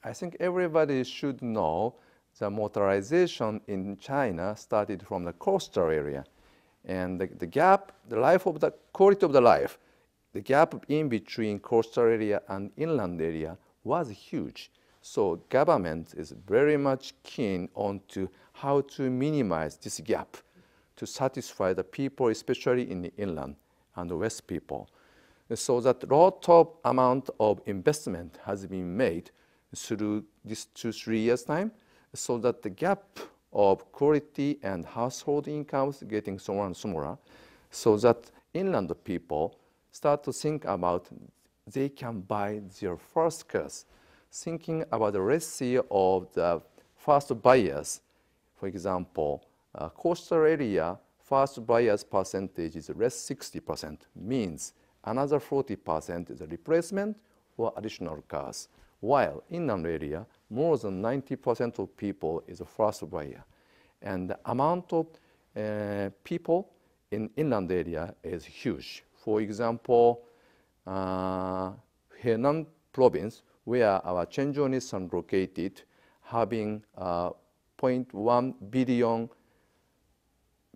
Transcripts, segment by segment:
I think everybody should know the motorization in China started from the coastal area. And the gap, the quality of the life, the gap in between coastal area and inland area was huge. So government is very much keen on to how to minimize this gap to satisfy the people, especially in the inland and the west people. So that lot of amount of investment has been made through this 2-3 years time, so that the gap of quality and household incomes getting smaller and smaller, so that inland people start to think about they can buy their first cars, thinking about the ratio of the first buyers. For example, coastal area first buyers percentage is less 60%, means another 40% is a replacement or additional cars, while inland area, more than 90% of people is a first buyer. And the amount of people in inland area is huge. For example, Henan province, where our Chenzhou Nissan located, having 0.1 billion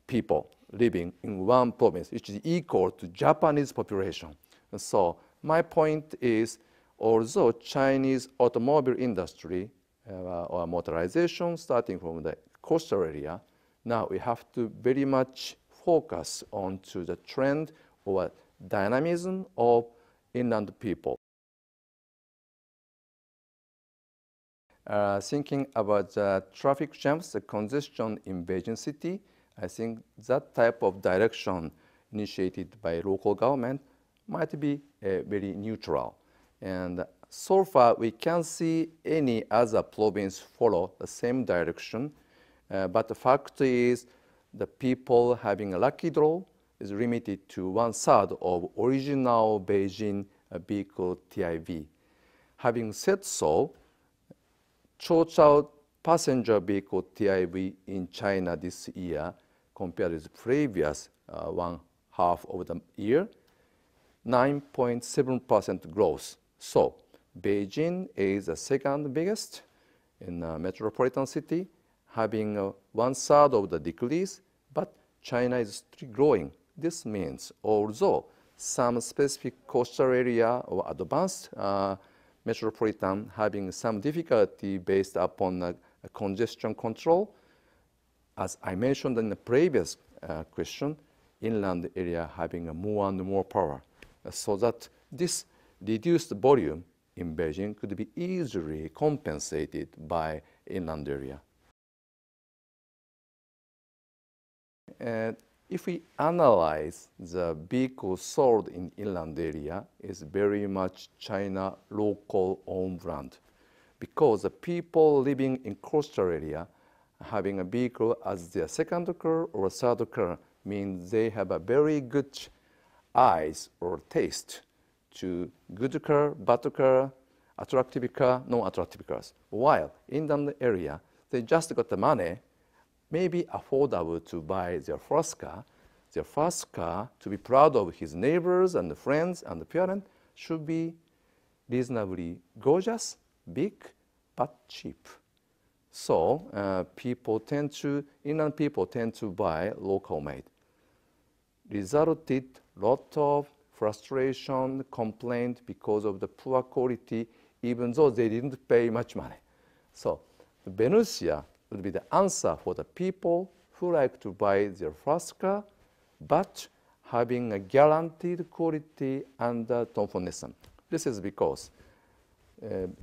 people living in one province, which is equal to Japanese population. So my point is, although Chinese automobile industry or motorization starting from the coastal area, now we have to very much focus on to the trend or dynamism of inland people. Thinking about the traffic jams, the congestion in Beijing city, I think that type of direction initiated by local government might be very neutral. And so far, we can't see any other province follow the same direction. But the fact is, the people having a lucky draw is limited to 1/3 of original Beijing vehicle TIV. Having said so, total passenger vehicle TIV in China this year, compared with previous 1/2 of the year, 9.7% growth. So Beijing is the second biggest in a metropolitan city, having 1/3 of the decrease, but China is still growing. This means although some specific coastal area or advanced metropolitan having some difficulty based upon a congestion control, as I mentioned in the previous question, inland area having more and more power, so that this reduced volume in Beijing could be easily compensated by inland area. And if we analyze the vehicles sold in inland area, is very much China local own brand, because the people living in coastal area having a vehicle as their second car or third car means they have a very good eyes or taste to good car, bad car, attractive car, non-attractive cars. While in the area, they just got the money, maybe affordable to buy their first car to be proud of his neighbors and the friends and the parents should be reasonably gorgeous, big, but cheap. So inland people tend to buy local made. Resulted lot of frustration, complaint because of the poor quality, even though they didn't pay much money. So the Venusia would be the answer for the people who like to buy their first car, but having a guaranteed quality under Dongfeng Nissan. This is because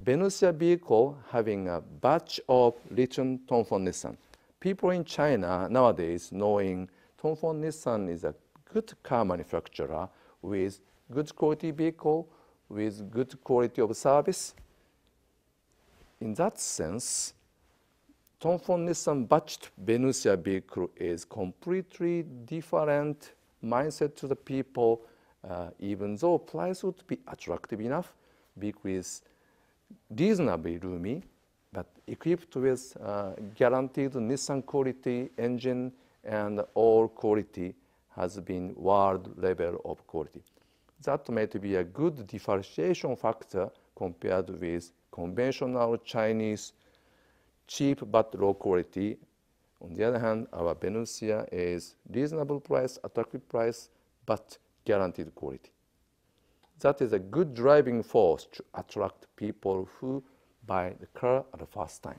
Venusia vehicle having a batch of written Dongfeng Nissan. People in China nowadays knowing Dongfeng Nissan is a good car manufacturer with good quality vehicle, with good quality of service. In that sense, Dongfeng Nissan batched Venusia vehicle is completely different mindset to the people, even though price would be attractive enough, vehicle is reasonably roomy, but equipped with guaranteed Nissan quality engine and all quality has been world level of quality. That might be a good differentiation factor compared with conventional Chinese cheap but low quality. On the other hand, our Venusia is reasonable price, attractive price, but guaranteed quality. That is a good driving force to attract people who buy the car at the first time.